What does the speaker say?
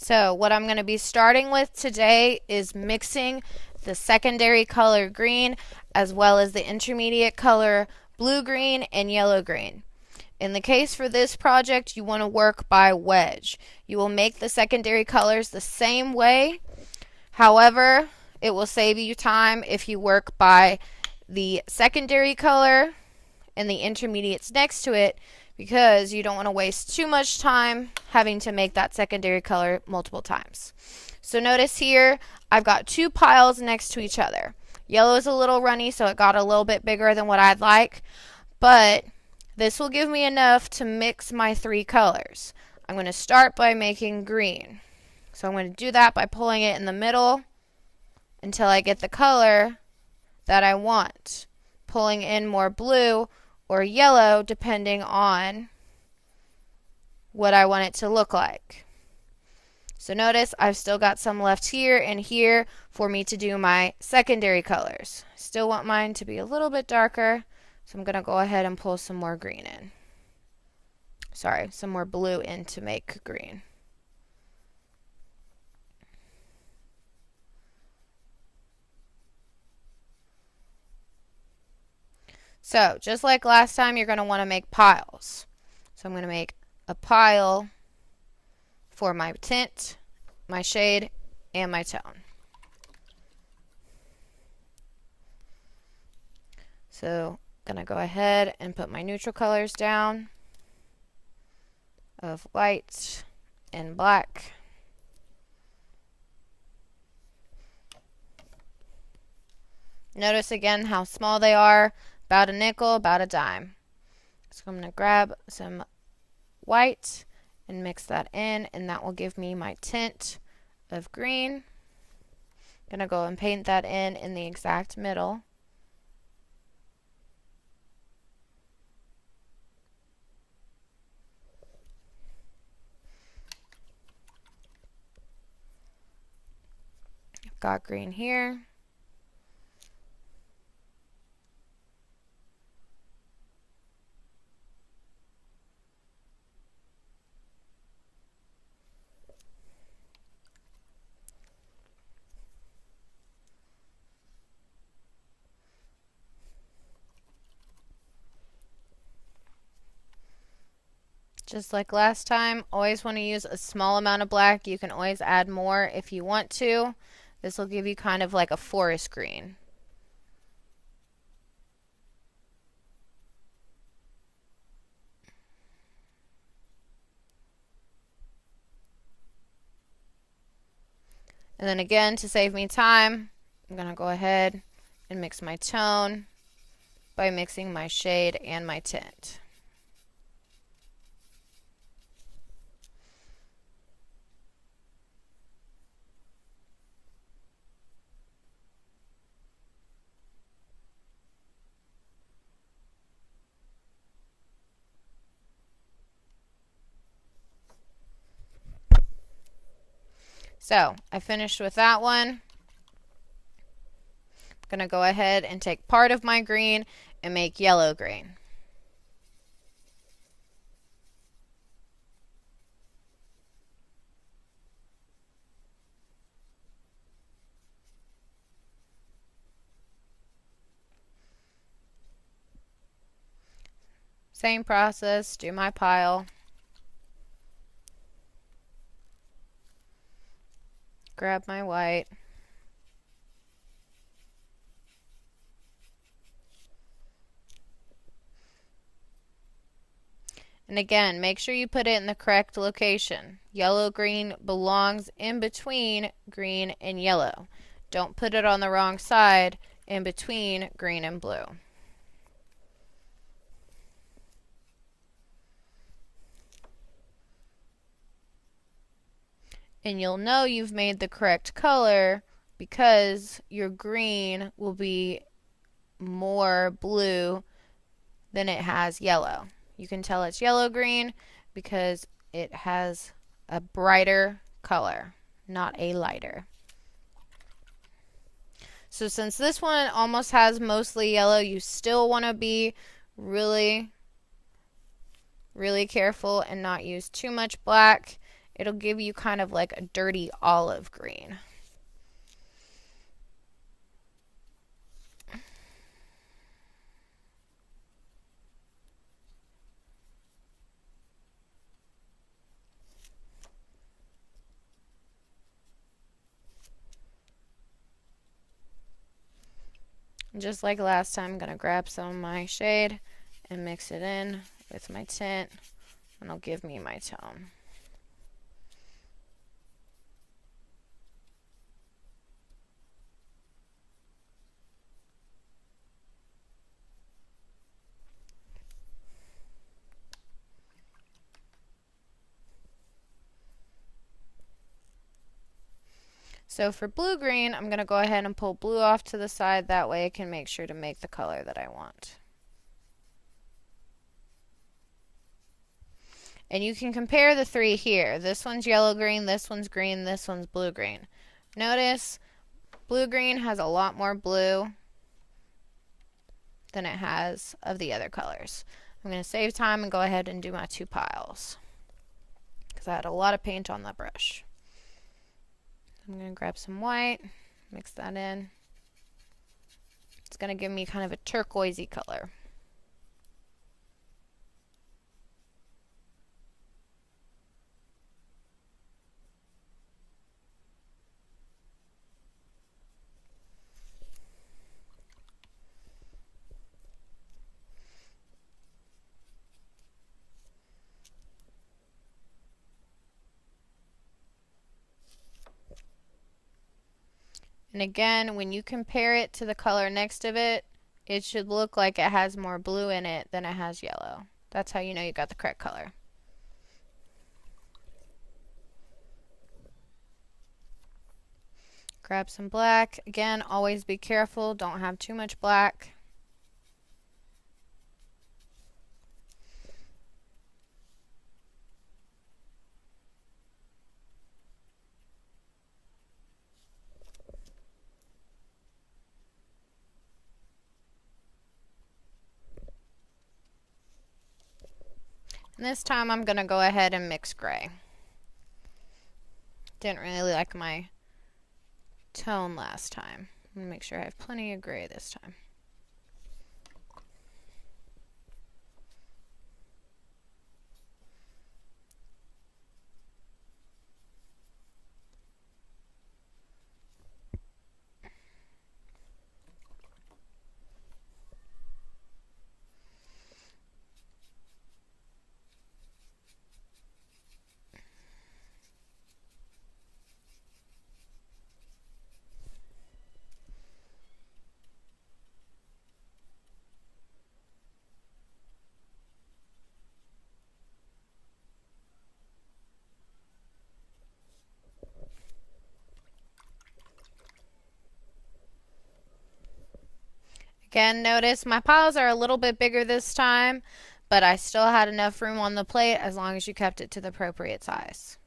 So what I'm going to be starting with today is mixing the secondary color green as well as the intermediate color blue-green and yellow-green. In the case for this project, you want to work by wedge. You will make the secondary colors the same way. However, it will save you time if you work by the secondary color and the intermediates next to it, because you don't want to waste too much time having to make that secondary color multiple times. So notice here, I've got two piles next to each other. Yellow is a little runny, so it got a little bit bigger than what I'd like, but this will give me enough to mix my three colors. I'm going to start by making green. So I'm going to do that by pulling it in the middle until I get the color that I want. Pulling in more blue or yellow depending on what I want it to look like. So notice I've still got some left here and here for me to do my secondary colors. Still want mine to be a little bit darker, so I'm going to go ahead and pull some more green in. Sorry, some more blue in to make green. So just like last time, you're going to want to make piles. So I'm going to make a pile for my tint, my shade, and my tone. So I'm going to go ahead and put my neutral colors down of white and black. Notice again how small they are. About a nickel, about a dime. So I'm going to grab some white and mix that in, and that will give me my tint of green. I'm going to go and paint that in the exact middle. I've got green here. Just like last time, always want to use a small amount of black. You can always add more if you want to. This will give you kind of like a forest green. And then again, to save me time, I'm going to go ahead and mix my tone by mixing my shade and my tint. So I finished with that one. I'm going to go ahead and take part of my green and make yellow green. Same process, do my pile. Grab my white. And again, make sure you put it in the correct location. Yellow-green belongs in between green and yellow. Don't put it on the wrong side in between green and blue. And you'll know you've made the correct color because your green will be more blue than it has yellow. You can tell it's yellow-green because it has a brighter color, not a lighter. So since this one almost has mostly yellow, you still want to be really careful and not use too much black it'll give you kind of like a dirty olive green. Just like last time, I'm going to grab some of my shade and mix it in with my tint, and it'll give me my tone. So for blue-green, I'm going to go ahead and pull blue off to the side. That way I can make sure to make the color that I want. And you can compare the three here. This one's yellow-green, this one's green, this one's blue-green. Notice blue-green has a lot more blue than it has of the other colors. I'm going to save time and go ahead and do my two piles because I had a lot of paint on the brush. I'm going to grab some white, mix that in. It's going to give me kind of a turquoisey color. And again, when you compare it to the color next of it, it should look like it has more blue in it than it has yellow. That's how you know you got the correct color. Grab some black. Again, always be careful. Don't have too much black. And this time I'm going to go ahead and mix gray. Didn't really like my tone last time. I'm going to make sure I have plenty of gray this time. Again, notice my piles are a little bit bigger this time, but I still had enough room on the plate as long as you kept it to the appropriate size.